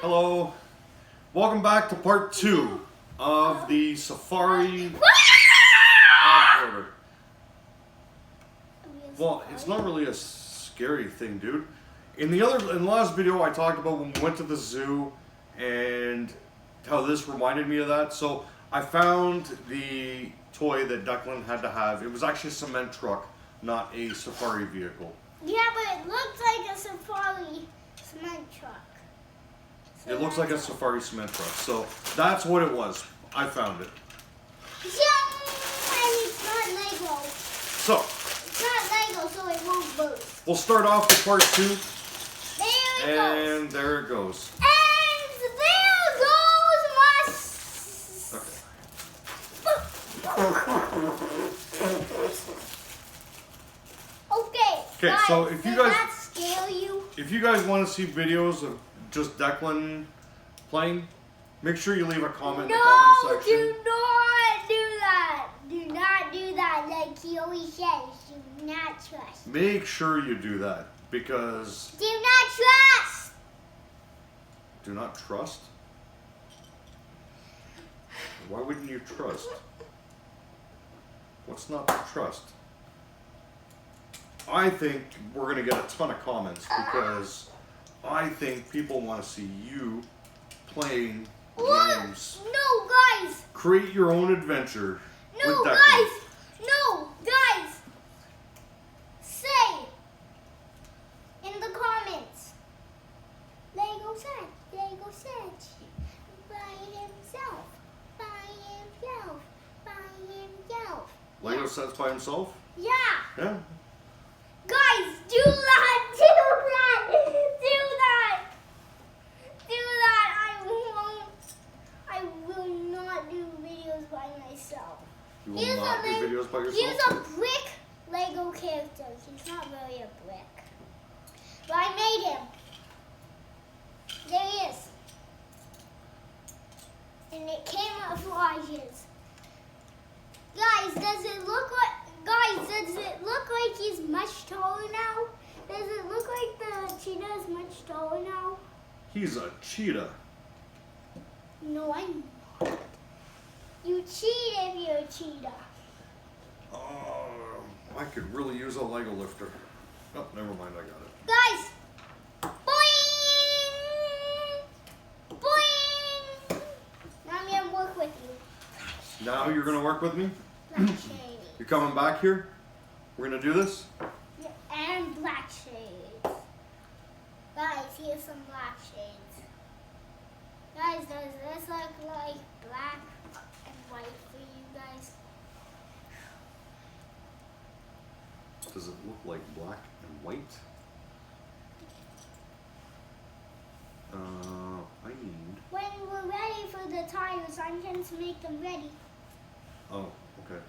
Hello, welcome back to part 2 of the Safari off-roader. Well, it's not really a scary thing, dude. In the last video, I talked about when we went to the zoo and how this reminded me of that. So I found the toy that Declan had to have. It was actually a cement truck, not a safari vehicle. Yeah, but it looks like a safari cement truck. So It looks like a safari cement truck. So that's what it was. I found it. Yeah, and it's not Lego. So It's not Lego, so it won't boost. we'll start off with part 2. There it goes. And there it goes. And there goes my... Okay, guys, so if you did guys- that scare you? If you guys want to see videos of just Declan playing, make sure you leave a comment in the comment No, section. do not do that. Do not do that. Like he always says, do not trust. Make sure you do that because Do not trust. do not trust. Why wouldn't you trust? What's not to trust? I think we're going to get a ton of comments because I think people want to see you playing What? games. No, guys. Create your own adventure No, with Declan. guys. No, guys. Say in the comments. Lego said. Lego said. By himself. By himself. By himself. Lego sets by himself? Yeah. Yeah. Guys, do that! Do that! Do that! Do that! I won't. I will not do videos by myself. You will not do videos by yourself? Here's a brick Lego character. He's not really a brick. But I made him. There he is. And it came out of flashes. Guys, does it look like he's much taller now? Does it look like the cheetah is much taller now? He's a cheetah. No, I'm not. You cheat if you're a cheetah. I could really use a Lego lifter. Oh, never mind, I got it. Guys! Boing! Boing! Now I'm gonna work with you. Now you're going to work with me? Black shades. You're coming back here? We're going to do this? Yeah, and black shades. Guys, here's some black shades. Guys, does this look like black and white for you guys? Does it look like black and white? I need... When we're ready for the tires, I'm going to make them ready. Oh, okay.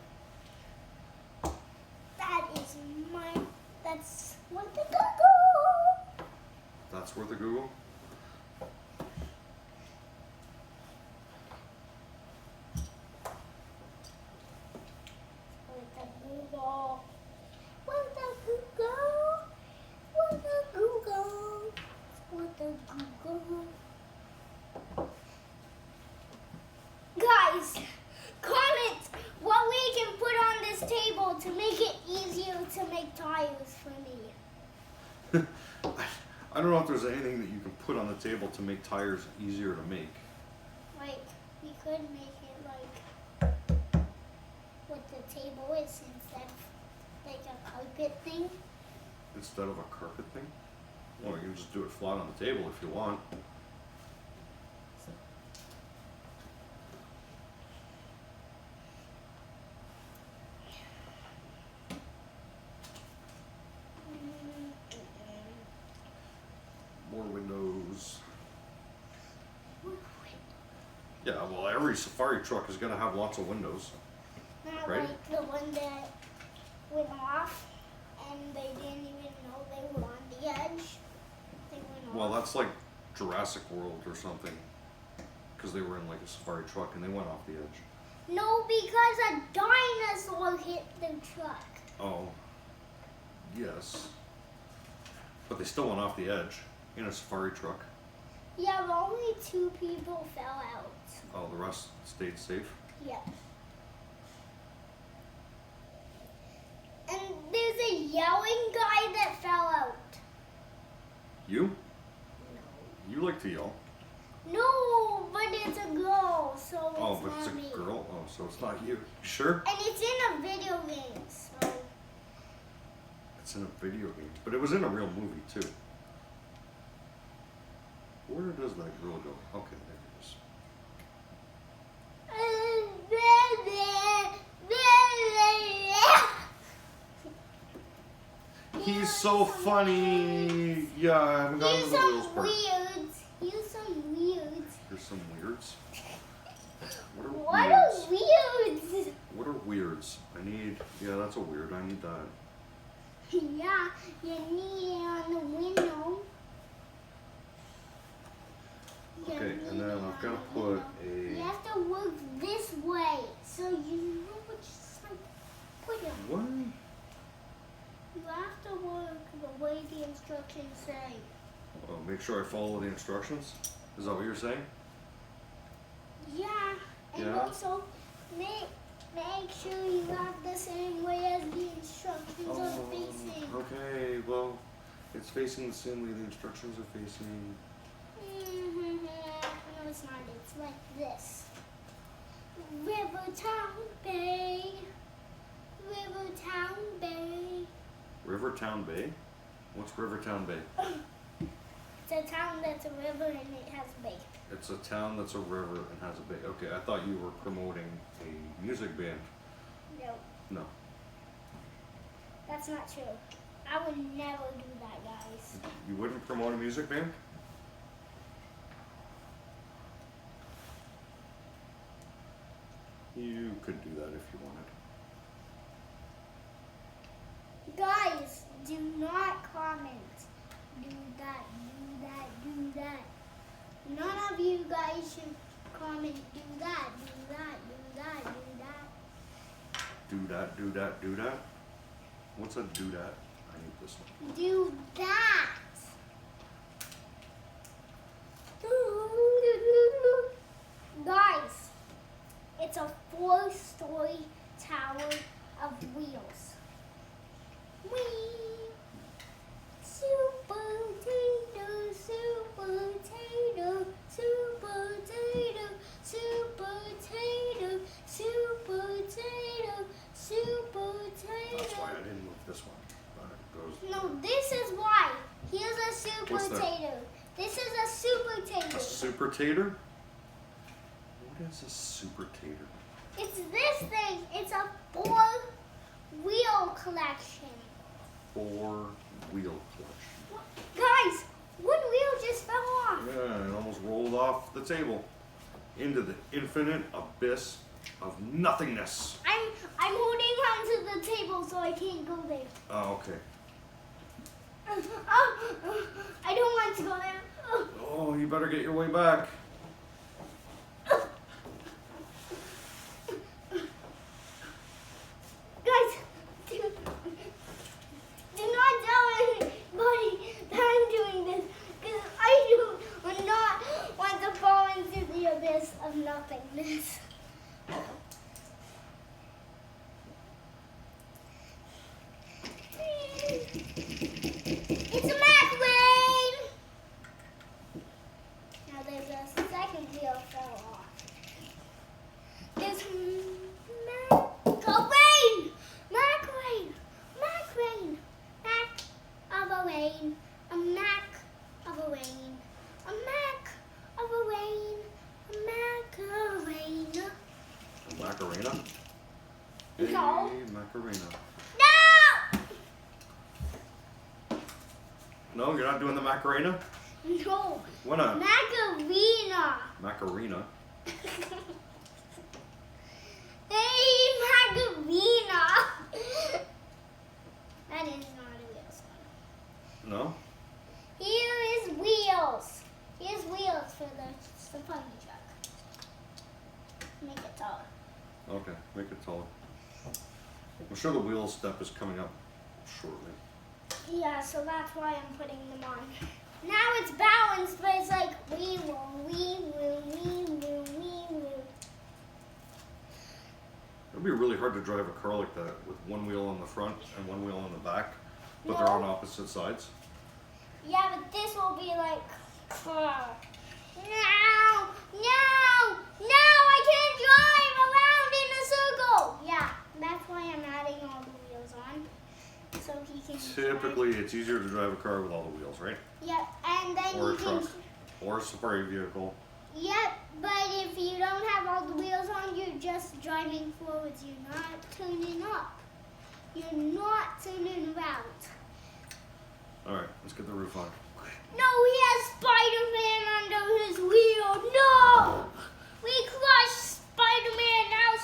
That is mine. That's what the Google. That's worth a Google? With the Google. With the Google. With the Google. With the Google. Guys, comment what we can put on this table to make it easier to make tires for me. I don't know if there's anything that you can put on the table to make tires easier to make. Like, we could make it like what the table is instead of like a carpet thing. Instead of a carpet thing? Well, you can just do it flat on the table if you want. More windows. Yeah, well, every safari truck is going to have lots of windows. Not Right. like the one that went off and they didn't even know they were on the edge. They went Well, off. that's like Jurassic World or something. Because they were in like a safari truck and they went off the edge. No, because a dinosaur hit the truck. Oh. Yes. But they still went off the edge in a safari truck. Yeah, but only 2 people fell out. Oh, the rest stayed safe? Yeah. And there's a yelling guy that fell out. You? You like to yell. No, but it's a girl, so it's Oh, but not it's a me. girl? Oh, so it's not you. Sure? And it's in a video game, so. It's in a video game. But it was in a real movie, too. Where does that girl go? Okay, there it is. He's so funny. Yeah, I haven't gotten Here's to the wheels some part. weirds. Here's some weirds. Here's some weirds. What are What weirds? are weirds? What are weirds? I need. Yeah, that's a weird. I need that. Yeah, you need it on the window. You Okay, need and then it I've on got to the put window. a. You have to work this way, so you know which side to put it. What? You have to work the way the instructions say. Oh, make sure I follow the instructions. Is that what you're saying? Yeah, and Yeah? also make sure you have the same way as the instructions are facing. Okay. Well, it's facing the same way the instructions are facing. No, it's not. It's like this. Rivertown Bay. Rivertown Bay. Rivertown Bay? What's Rivertown Bay? It's a town that's a river and it has a bay. It's a town that's a river and has a bay. Okay, I thought you were promoting a music band. No, No. that's not true. I would never do that, guys. You wouldn't promote a music band? You could do that if you wanted. Guys, do not comment. Do that, do that, do that. None of you guys should comment, do that, do that, do that, do that. Do that, do that, do that? What's a do that? I need this one. Do that. Guys, it's a 4-story tower of wheels. Whee! Super potato, super potato, super potato, super potato, super potato, super potato. That's why I didn't move this one. But it goes. No, this is why. Here's a super What's that? potato. This is a super potato. A super tater? What is a super tater? It's this thing. It's a 4-wheel collection. 4-wheel collection. Guys, one wheel just fell off. Yeah, it almost rolled off the table into the infinite abyss of nothingness. I'm holding on to the table so I can't go there. Oh, okay. Oh, I don't want to go there. Oh. Oh, you better get your way back. Guys, do not tell anybody that I'm doing this because I do not want to fall into the abyss of nothingness. It's a McRae! Now there's a second wheel fell off. There's McRae! McRae! McRae! Mac of a rain. A Mac of a rain. A Mac of a rain. A Macarena. A Macarena? No. Hey, Macarena. No! No, you're not doing the Macarena? No. Why not? Macarena. Macarena? Hey, Macarena. That is not a real song. No? Here is wheels. Here's wheels for the funny truck. Make it taller. Okay, make it taller. I'm sure the wheel step is coming up shortly. Yeah, so that's why I'm putting them on. Now it's balanced, but it's like weird. really hard to drive a car like that with one wheel on the front and one wheel on the back, but they're No. on opposite sides. Yeah, but this will be like. No! No! No! I can't drive around in a circle! Yeah, that's why I'm adding all the wheels on. So he can. Typically, it's easier to drive a car with all the wheels, right? Yep, and then Or you a can. truck, or a safari vehicle. Yep, but if you don't have all the wheels on, you're just driving forwards. You're not turning up. You're not turning around. All right, let's get the roof on. No, he has Spider-Man under his wheel. No! We crushed Spider-Man. Now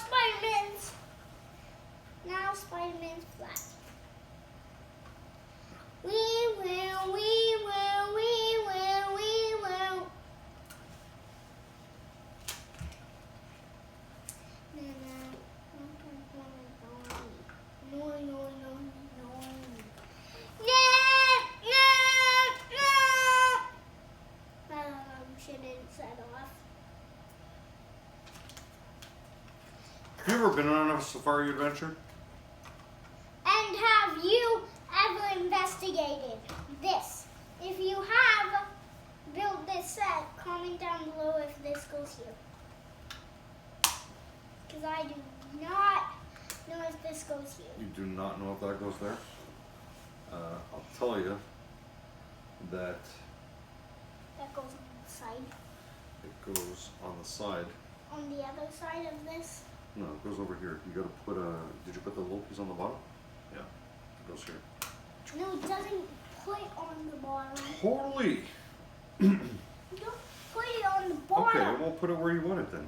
Spider-Man's flat. We will. Shouldn't set off. Have you ever been on a safari adventure? And have you ever investigated this? If you have built this set, comment down below if this goes here. Because I do not know if this goes here. You do not know if that goes there? I'll tell you that That goes on the side. it goes on the side. On the other side of this. No, it goes over here. You gotta put a, did you put the little piece on the bottom? Yeah, it goes here. No, it doesn't put on the bottom. Totally. You don't put it on the bottom. Okay, well put it where you want it then.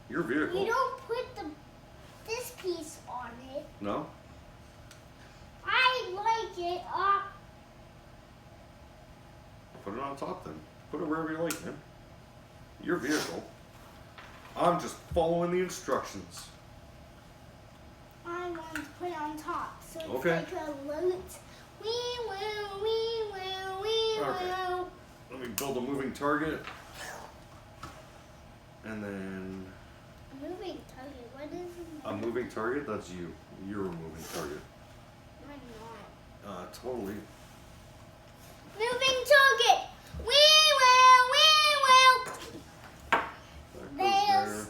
Your vehicle. You don't put this piece on it. No? I like it up. Put it on top then. Put it wherever you like, man. Your vehicle. I'm just following the instructions. I want to put it on top. So it's Okay. like a loot. We will. Okay. Let me build a moving target. And then Moving target. What is it? a moving target, that's you. You're a moving target. I'm not. Totally. Moving target. We will. That goes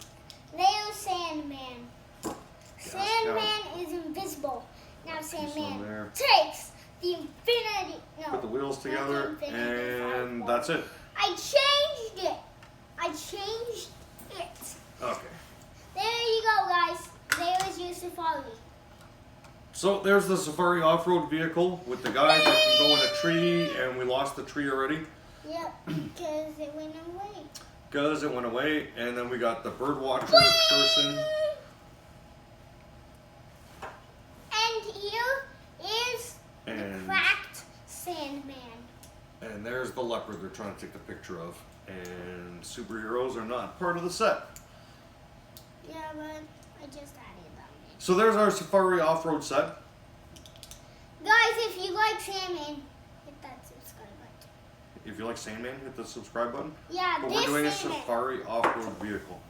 There's Sandman. Gas Sandman is invisible. Now Piece on Sandman there. takes the infinity. No. Put the wheels together, Not the infinity and fireball. that's it. I changed it. Okay. There you go, guys. There is your safari. So there's the safari off-road vehicle with the guy that can go in a tree, and we lost the tree already Yep, because it went away. because it went away. And then we got the bird watcher person. And here is the And- cracked Sandman. And there's the leopard they're trying to take the picture of. And superheroes are not part of the set. Yeah, but I just added them. So there's our safari off-road set. Guys, if you like Sandman, hit that subscribe button. If you like Sandman, hit the subscribe button. Yeah, But this we're doing a Sandman. safari off-road vehicle.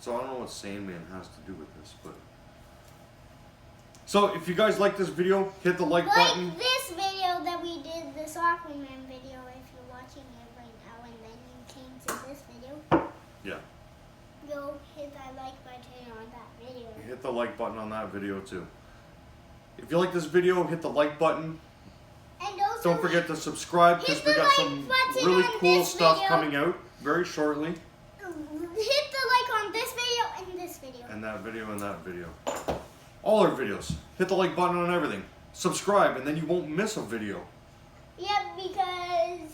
So I don't know what Sandman has to do with this, but... So if you guys like this video, hit the like button. Like this video that we did, this Aquaman video, if you're watching it right now and then you came to this video, Yeah. go hit that like button on that video. Hit the like button on that video too. If you like this video, hit the like button. And also, Don't forget to subscribe because hit we the got like some button really on cool this stuff video. coming out very shortly. hit the like on this video and this video. And that video and that video. All our videos. Hit the like button on everything. Subscribe and then you won't miss a video. Yep, because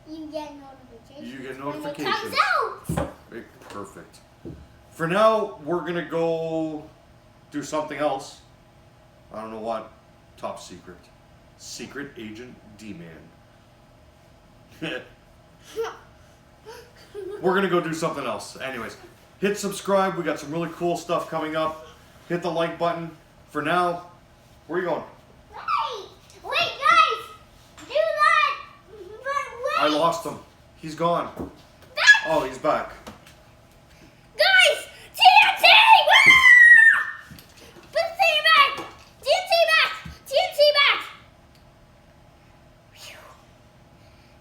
you get notifications. You get when it notifications. comes out. Perfect. For now, we're going to go do something else. I don't know what. Top secret. Secret Agent D-Man. We're going to go do something else. Anyways, hit subscribe. We got some really cool stuff coming up. Hit the like button. For now, where are you going? Wait, guys, do that. But wait. I lost him. He's gone. Back Oh, he's back. Guys, TNT! Woo! TNT back! TNT back! TNT back! Phew.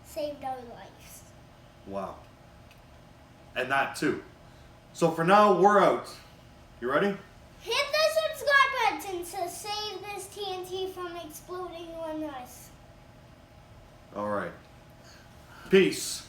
Saved our lives. Wow. And that too. So for now, we're out. You ready? Hit the subscribe button to save this TNT from exploding on us. All right. Peace.